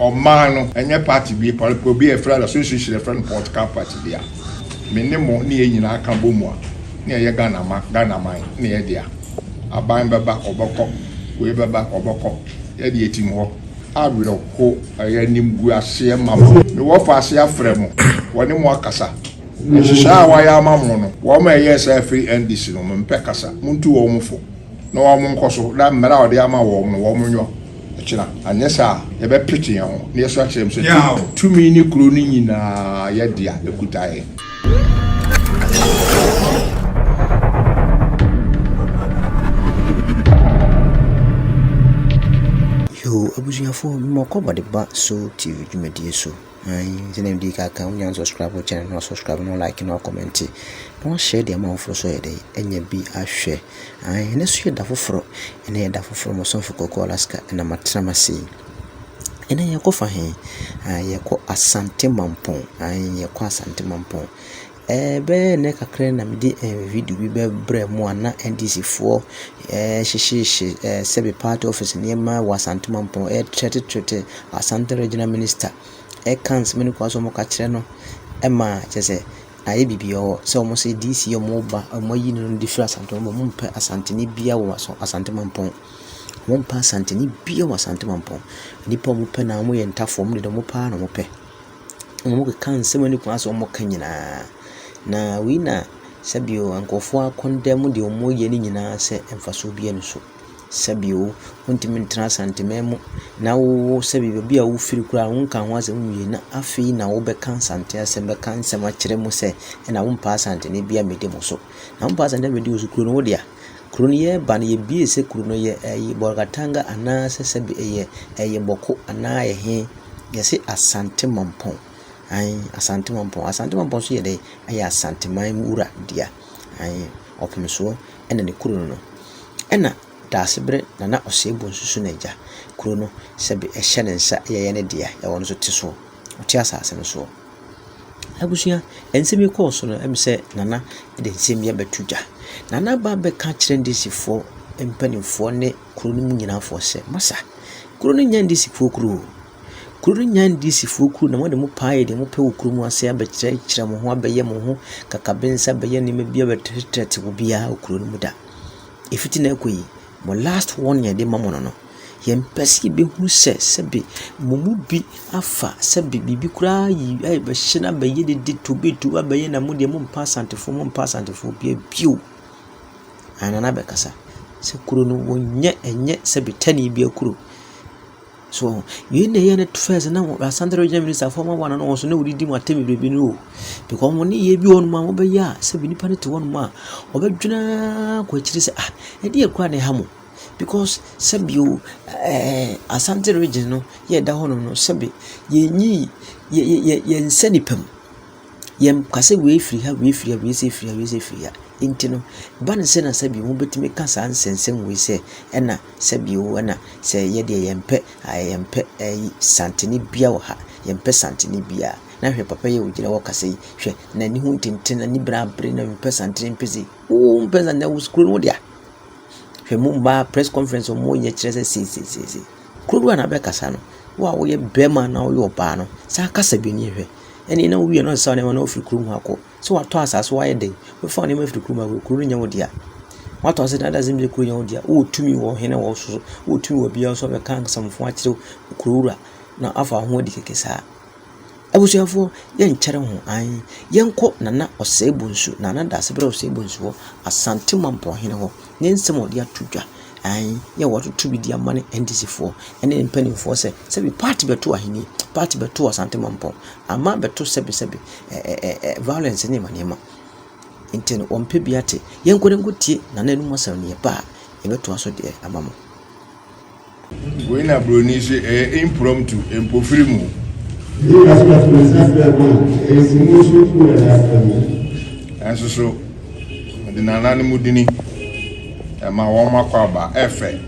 Omano, and your party be political be a friend association, a friend political party there. Minimo near Yina Kambumwa, near your Ghana mine, near there. A bind back or boko, way back or boko, Eddie Timo. I will go a name we are seeing mamma. The warfare see a fremo, one more cassa. And she shall why I'm mamma. One may yes, every end this woman pecasa, Muntu omofo. No one coso, that matter the ama woman. And yes, sir, a bit pretty young, near such him. 2 minutes crooning in a yedia, the good eye. Yo, abusuafo mmoko body ba so TV dwumadie so. Name di kaka unyan subscribe channel no subscribe no like no comment. No share the amount for so yede enye bi ahwe. Ne so yeda foforo ene yeda foforo mo sonfo kokko Alaska na matramasi. Ene yekofa he yeko Asante Mampong. Yeko Asante Mampong. Be ne kakre na mede video bi be bre mu ana NDC fo hyehyehye sebi party office niema wa Asante Mampong trete Asante regional minister kans meni kwaso mo ka kire no ma chese aye bibio se o mo se DC o mo ba mo yi no different Asante mo mpe Asante ni bia wo so Asante Mampong mo mpa Asante ni bia wo Asante Mampong nipa mo pe na mo ye ntafo mo de mo pa na mo pe mo ka kans meni kwaso mo ka nyina na wina sabio ankofo akondem de omoye ni nyina se emfaso bia no so sabio ontimi ntra santememu na wo sabio bia wo firi kura wonka ho asem wie na afi na wo be kan sante asem be kan sema kire mu se na wo mpa sante ne bia mede mo so na wo mpa sante mede wo so kuro no dia kuro no ye ba na ye bia se kuro no ye borgatanga ana se sabi eye boko ana ye he yesi Asante Mampong. Asante Mampong so yede aya Asante man wura dia opem so ene ne kuro no ena dasebre na osebo nsusu na ja kuro no sebe ehye ne nsa ye ne dia ya wono so tiso oti asase no so abusia ensemi ko so no em se nana de ensemi ya betuja nana ba be ka kire ndisifo empanifo ne kuro no nyinafo se masa kuro no nya ndisifo kuro nyan disi fuku na wode mo paaye de mo pe okuru mu ase abekire kire mo ho abeye mo ho kakabensa beye ne mebia betrete wo bia okuru no muda efiti na ekoyi mo last one year de mamono no yempesi be hu sebe momu bi afa sebe bibi kura yi ai be hina beye de to betu abeye na mo de mo mpa santefo bia biu anana be kasa se kuro no wonye enye sebe tani bia kuro. So you ne first na Asante regional minister former one no so na wudi mu atemi bebi no because mo ne ye bi won ma mo be ya se bi nipa ne te won ma obedwuna ko akiri se e de ekwa ne ha mo because se bi o Asante region no ye da hono no se bi ye nyi ye nsanipam yem kase we free ha we se free intino ban se na sabi mo betime kasa ansensem we se ena sabi o ena se ye de yempe santini bia wo ha yempe santini bia na hwe papa ye ugire wo kase hwe na ni hu tintin na ni bra na yempe santini mpezi o mpeza na uskuru no dia hwe mo ba press conference o mo ye kire se kuru na be kasa no wo ye bema na wo yo ba no sa kasa bi ni hwe eni na we no sa ne ma na ofiri kuru hu akọ so wato asase wa ye den we fa ne ma ofiri kuru ma kuru nya wo dia wato asase na da zimbe kuru nya wo dia o tumi wo hene wo so o tumi wo bia so be kan samfo akire kuru ra na afa ho di keke sa abusuafo ye nkyere ho yenko nana osebunsu nana da sebre osebunsu Asante Mampong hene ho ne nsem odi atudwa ye wato tubi dia mane NDC4 ene mpanimfo se bi party beto ahini party beto Asante Mampong ama beto sebi violence ne manema intene ompe biate yenkore ngotie na nanu mosam ne ba e beto aso de amamo we na broni se impromptu empofirimu so de nanane mudini ma woma kwa ba efe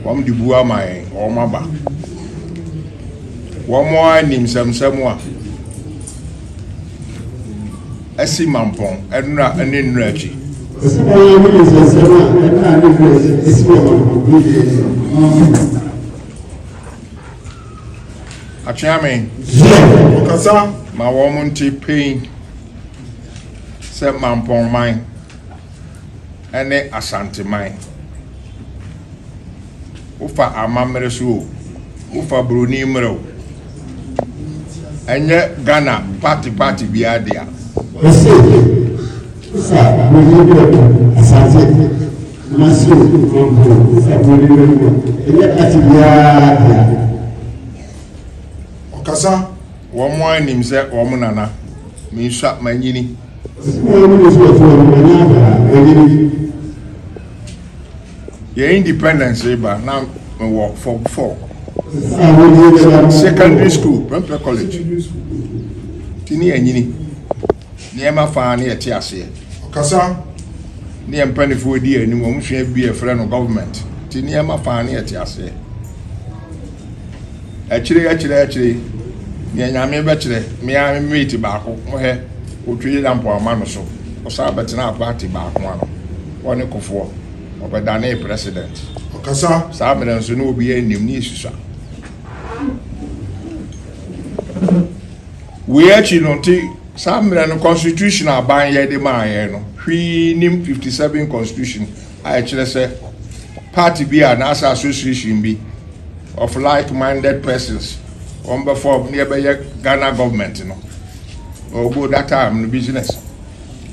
wom di bua mai woma ba womo anim samsamu a asi Mampong enura enura achi Achiame. Okasa. Ma woman tea pain. Set man pon mine. Ene Asante mine. Ufa amamere so. Ufa bruni mro. Enye Ghana party biadia. Ufa bruni mro. Asante. Masu Kongo. Ufa bruni mro. Enye party biadia. Okasa. Womo anim se womo nana. Mi sha manyini. Your independence ba na me work for secondary school, Prempeh College. Tini anyini. Niema fa na yeti ase. Okasa. Ni empanifo di anim o mhwe bi e frɛ no government. Tini niema fa na yeti ase. Achire. Ni anyame be kire. Me a meet ba ko mo he. Otwe lampo ama no so. Osa betina party ba ko ano. Woni kofo. Obedane president. Okasa. Sa mena so no obi anim ni isusa. We actually no ti sa mena no constitution aban ye de ma ye no. Hwi nim 57 constitution I kire say party bi a na association bi of like-minded persons on before near Ghana government no. Or go that time no business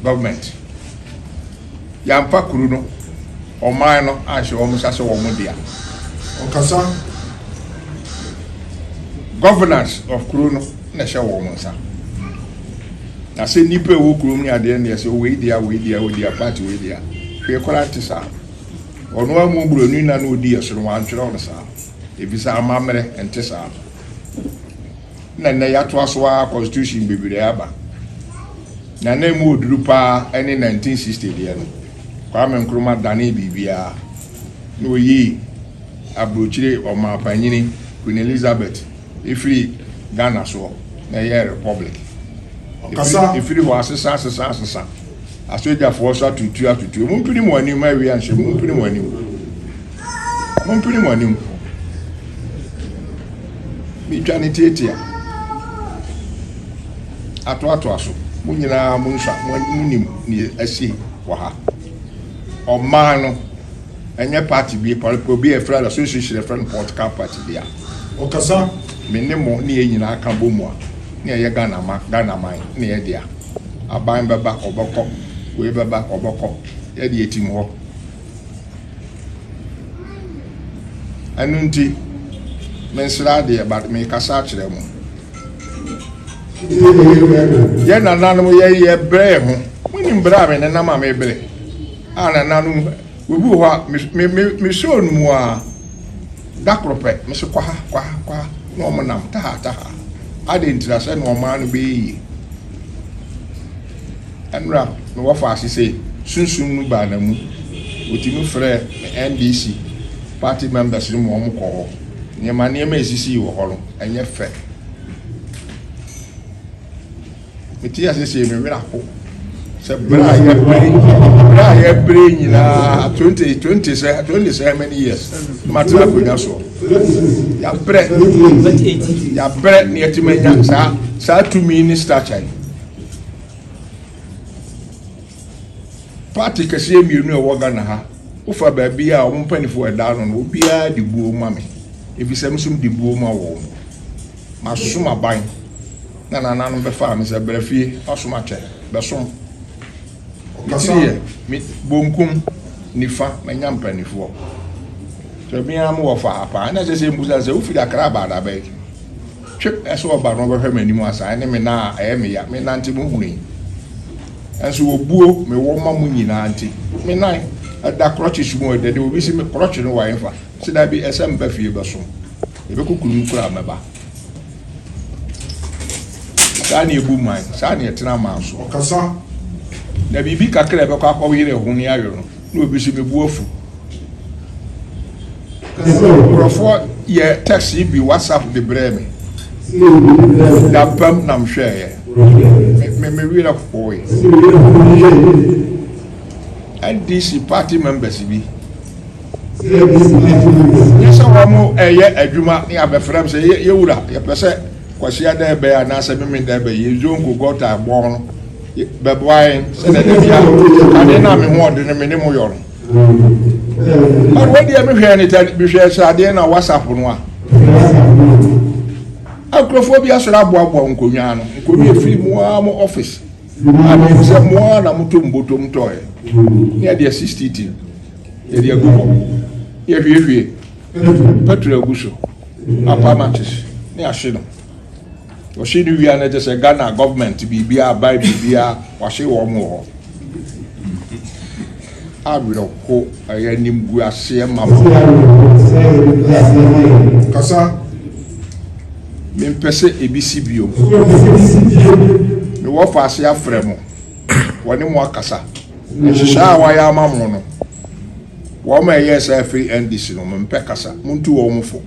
government. Yampa kuru no o man no ashe o musa so wo dia. Okasa. Governance of kuru no na she wo musa. Na se nipa wo kuru ni ade na se we dia party we dia. Hwe kola tisa. Ono amu bronu na no di so no antwere on sa. Ebisa amamre ente sa. Na ya to aso a constitution bibire aba. Na mu oduru pa ene 1960 de no. Kwame Nkrumah dane bibia. No yi abrochire o ma panyini Queen Elizabeth ifri Ghana so na ye republic. Okasa. Ifri ho asesa. Asoja for so atutu. Mo mpini mo anim ma wi anhye mo mpini mo anim. Mi twane tietia. Ato aso. Mo nyina mo nsa mo nim ni asi wo ha. O man no enye party bi political bi e fra association e friend political party dia. Okasa. Me ne mo ni e nyina aka bomu a. Ni e Ghana man ni e dia. Aban beba oboko, we beba oboko. E di etim ho. Anu nti mensra de ba me kasa kire mo. Ye na nanu ye bre ho. Muni mbra me na ma me bre. Ana nanu we bu ho me show nu mu a dakrope me so kwa no mo nam ta ade ntira se no ma no be yi. Anra no wo fa asise sunsun nu ba na mu. Otimi frɛ NDC party members ni mo ko. Nyema esisi wo ho no enye fe. Meti asese me wira ko. Se bra ye bre nyina 20 say many years. Matra ko nya so. Ya bre ni etimenya sa 2 minister chai. Party kase mienu e wo Ghana ha. Ufa ba bia o mpanifo e da no obi a di buo ma me. Ebisem sum di buo ma wo. Masuma ban. Na no be fa me se brafie asuma che. Be som. Okasa mi bonkum nifa manya mpanifo. So mi am wo fa apa na se mbuza se ufi da kraba da be. Chip eso ba no be hwe mani mu asa ne me na me ya me nante mu hunu. Enso obuo me wo ma mu nyina nti. Me nan da kroche sumo de obi si me kroche no wa enfa. Se da bi esem ba fie be so. E be kokuru kura meba. Sani ebu man, sani etena manso. Okasa. Na bibi kakra be kwa yire ho ni ayo no. Na obi si mebu afu. Profo ye text bi WhatsApp de breme. Da pam na mhwe ye. Me wira ko ye. NDC party members bi. Yes, I'm a Juma near Befram say, Yoda, your percent, was she had there by an answer me there by you, Zongo got a born, but why, said that I didn't have me more than a minimum. But what do you hear anything? Because I didn't know what's up on one. Acrophobia should have one Kunyano, could be a free more office. And some more Namutum Butum toy. Near the 60. Dear Google. Here, Petro Gusso, Apamatis, near Shino. Or she do we just a Ghana government to be beer by beer, or she or more. I will hope I am going to see Mamma. Cassa, me pese ABCBO. Me walk fast here, Fremo. One more Cassa. And she shall why I'm a mono. Wama yes free NDC no mpekasa muntu wo mfo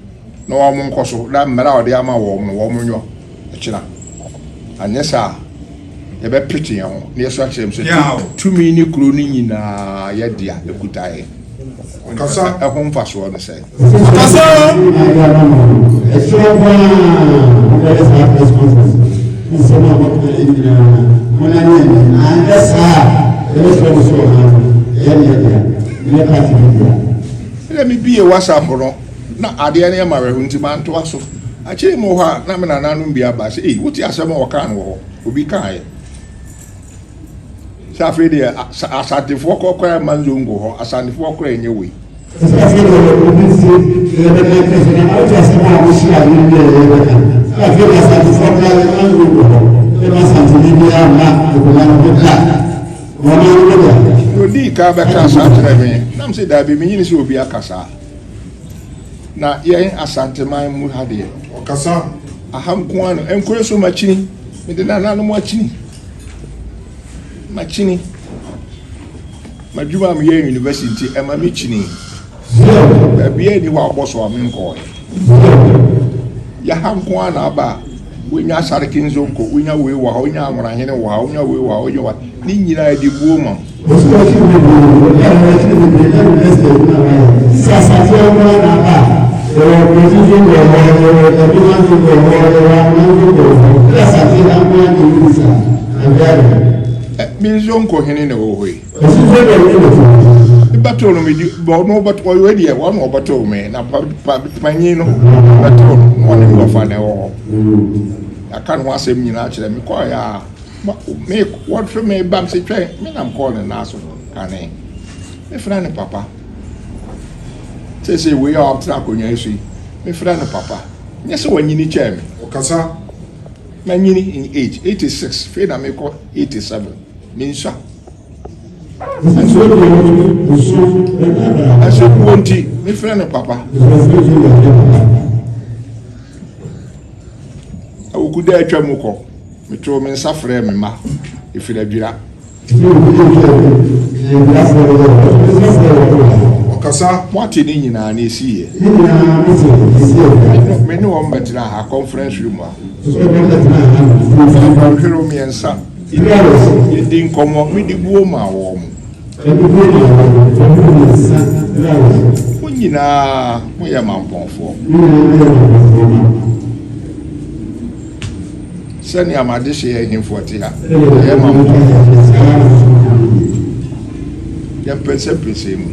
na wo nkoso da mmara ode ama wo nyo ekira anyesa ye be pitching ho na yeso akyem so to me ni kuro ni nyina ye dia ekutae kasa ehon mfaso no sei kasa let me be a WhatsApp no na ade na ya mare hunti man to aso akire mo ha na me na nanu bia ba se eh wuti asem o kan wo obi kan ye sa afre de asante fo kokora manzongo ho asante fo kokora enye we no di ka ba ka sa treme nam se da be minyi se obi akasa na yen asante man mu hade okasa aham ko an enkure so machini me de na no machini majuma me yen university e ma me chini ba bia ni wa boso am nko ya ham ko an aba wonya asare kinzo ko wonya we wa wonya anwara hene wa wonya we wa wonya wa ni nyina di buoma Million ko hene ne wo hoi battle no me di bo no but o we di e one o battle me na panyin no battle no ne go fa na wo aka no asem nyina kire me ko ya me what for me bam se twa me nam call na so kane me friend papa say we are up to akonya isu me friend papa nyese wanyini che me okasa manyini in age 86 fe na me ko 87 me nsa aso wonti me friend papa awukuda atwa mu ko me to me nsa frɛ me ma ifira dwira okasa mwati ni nyina na esiye me no on betra ha conference room a hero me nsa idi nkomo me di buo ma wo mu nyina mo ya mamponfo sani amade she ya himfoti ha ya mamponfo ya pese mu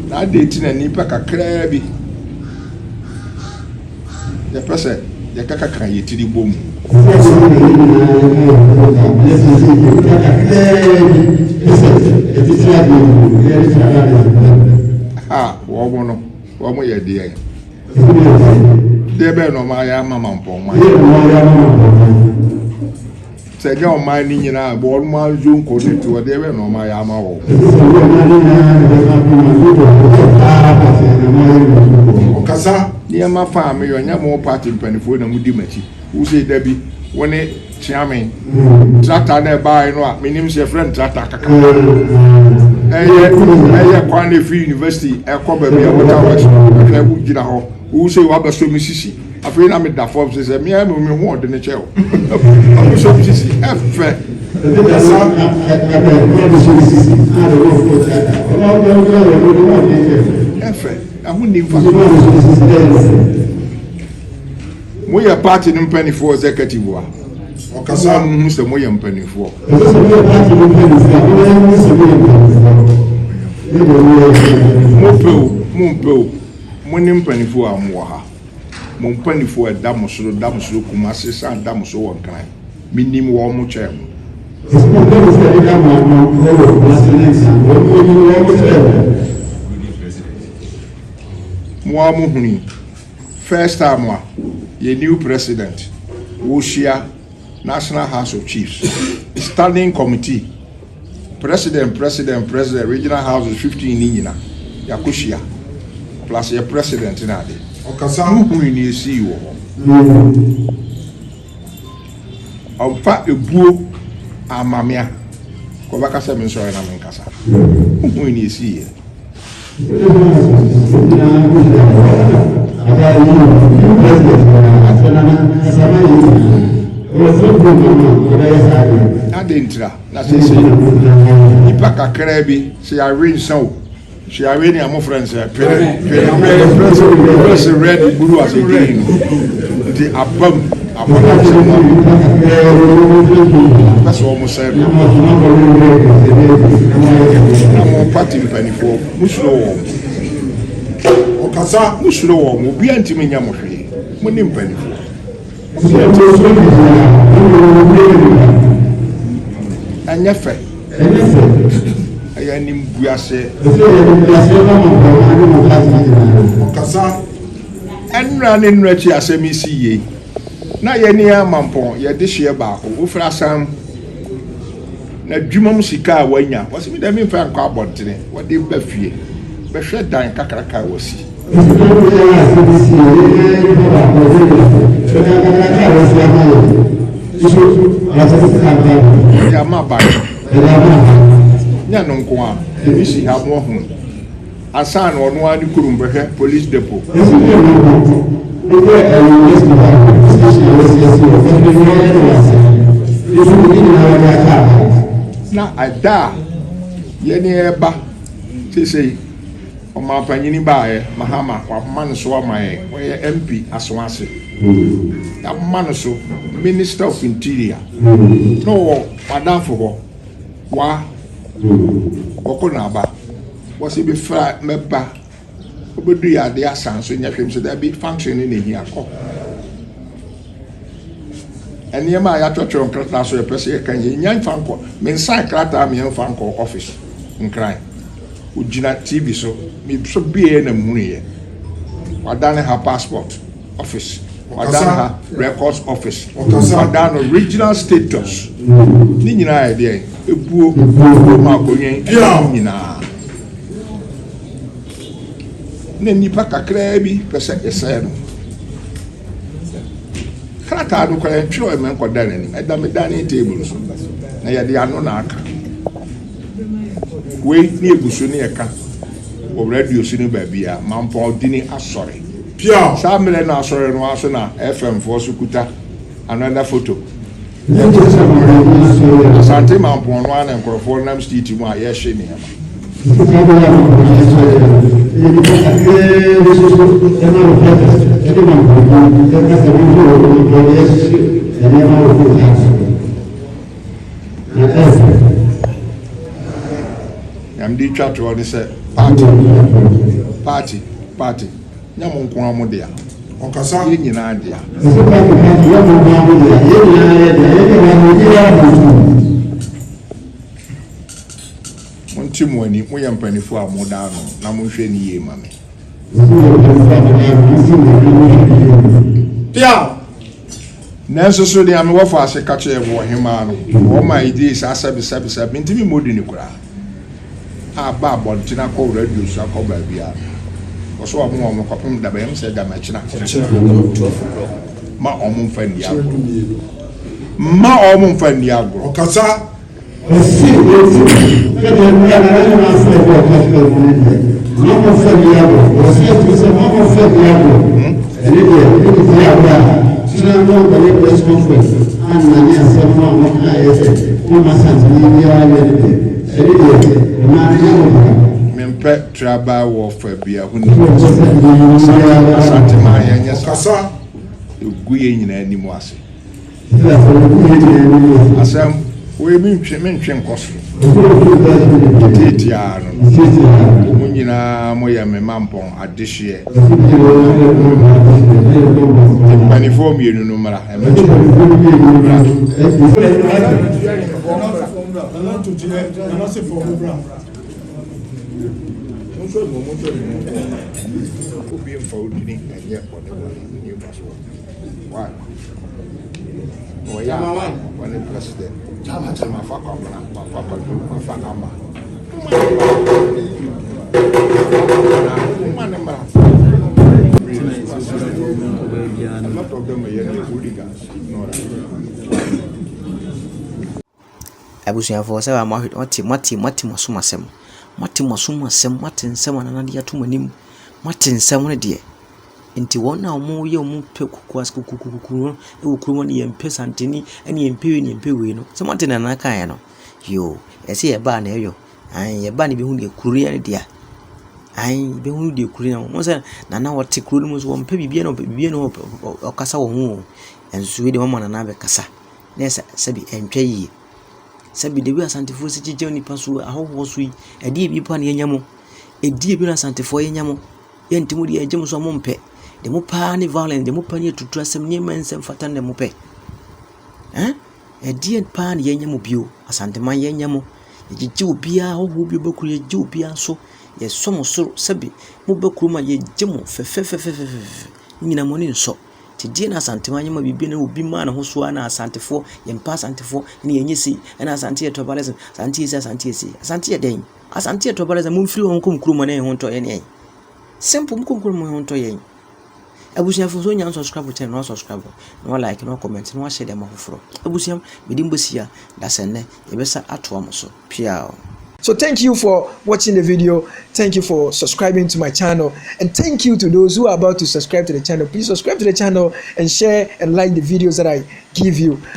na date na nipa kakra bi ya pese ya kakaka yetiri bom wo mo ye de be no ma ya mama mpoma se ga o ma ni nyina bo mo azu nko de to de be no ma ya ma wo kasa ni ma fa me yo nya mo party mpanifo na mudi machi wo se da bi woni chiame tractor na buy no a minim se friend tractor kaka eye kwane free university e ko ba bi e wota west e wu gina ho wo se wa ba so misisi afei na me da form se me am me ho de ne cheo am so misisi e fe Efe, ahu ni mfa. Mo ya party no mpanifo executive wa. Okasa mu se mo ya mpanifo. Mo ni mpanifo a mo ha. Mo mpanifo e da mo soro kuma se sa da mo so won kan. Minim wo mo che mo. Mo huni first time wa ye new president Woshia National House of Chiefs standing committee president regional house of 15 nyina yakoshia plus your president na de okasa huni ni esi wo omfa ebuo amamia ko baka se me so na me nkasa huni ni esi ye adentra na se ipa kakra bi se arrange so she arrange am friends pere press red blue as green the abam abona se mo that's almost said na mo party mpanifo musuro wo okasa musuro wo mo bia ntimi nya mo hwe mo ni mpanifo anyafe aya ni mbuase okasa enra ne nra chi asemi si ye na ye ni amampon ye de hye ba ko ofra sam na dwuma mu sika a wanya wose mi da mi fa nkwa abodene wode ba fie be hwe dan kakraka wosi ya maba nya no nko a ebi si ha mo hu asan ono ani kurum be police depot na ada yeni eba sisi o ma panyini baaye mahama kwa man so amaye we MP aswase ya man so minister of interior no wadanfo go wa okona ba wasi be fra meba obedu ya de asanso nya hwem so da be function ni hi akọ enema ya twetwe nkrata so ye pese kan ye nyan fanko men sai krata me fanko office nkran ujina TV so me so bie na munye wadane ha passport office wadane ha records office wadane original status ni nyina ya de ebuo ma konyen nyina ne nipa kakra bi pese ese no krata do kwa ntwe men ko dane ni eda me dane table so na ya de ano na aka we ni egusu ni eka o radio sinu babia mampo dini asore pia samle na asore no aso na FM for sukuta another photo asante mampo no ana nkrofo nam street mu a ye hye ni ama I'm the chat to all say party nyamo nko amu dia okasa ye nyina dia monti mo ani mo yampanifo amoda no na mo hwe ni ye mame dia nanso so dia me wofo ase ka che wo hema no wo ma ide sa sabi ntimi modi ni kura aba bontina ko radio so ko ba bia so wa mo kwapum da ba yam se da ma china ma omun fa ndi agro okasa pɛ tribal warfare bi a huni asante ma yɛnyɛ sa egu yɛ nyinaa anim ase asɛm wei mentwe nkɔ so titia no mo nyinaa mo yɛ me mampɔn adehyeɛ mpanifo mmienu no mmara president abusuafo sɛ wa mate masomasɛm mate nsɛm anana de ato manim mate nsɛm no deɛ nti wɔn a wɔn yɛ wɔn pɛ kukuas kukukuku ɛwɔ kurom no yɛmpɛ santeni ɛne yɛmpɛ wei no sɛ mate nana kan no yo ɛsɛ yɛba na ɛyɔ yɛba ne bɛhu deɛ kuro yɛ deɛ bɛhu deɛ kuro na wɔn sɛ nana wɔte kuro no mu so wɔmpɛ bibia no ɔkasa wɔ ho ɛnso de wɔn nana bɛkasa na sɛ bi ɛntwa yie sɛ bi de bi asantefo sɛ kyekye nipa so ahɔhoɔ so yi ɛdeɛ bi pa ne yɛnya mo ɛdeɛ bi na asantefo yɛnya mo yɛntemu deɛ ɛgye mo so mo mpɛ de mo pa ne violence de mo pa ne tutu asɛm ne ma nsɛm fata ne mo pɛ ɛdeɛ pa ne yɛnya mo bio asantema yɛnya mo yɛgye obiara hɔhoɔ bi bɛkuru yɛgye obiara so yɛsɔ mo soro sɛbi mo bɛkuru ma yɛgye mo fɛfɛfɛfɛfɛ nyina mo ne nsɔ ti die na asantema nyama bibi na obi ma na ho so na asantefo yɛmpa asantefo ne yɛnyɛ sei ɛna asante yɛ tribalism asante yɛ den asante yɛ tribalism mo mfiri wɔn kom kuru ma na yɛn ho ntɔ yɛ ne simple mo kom kuru ma yɛn ho ntɔ yɛn abusuafo so nya subscribe channel no subscribe no like no comment no share dem afoforo abusuam medim bosia da senne yebesa ato am so pia. So thank you for watching the video. Thank you for subscribing to my channel. And thank you to those who are about to subscribe to the channel. Please subscribe to the channel and share and like the videos that I give you.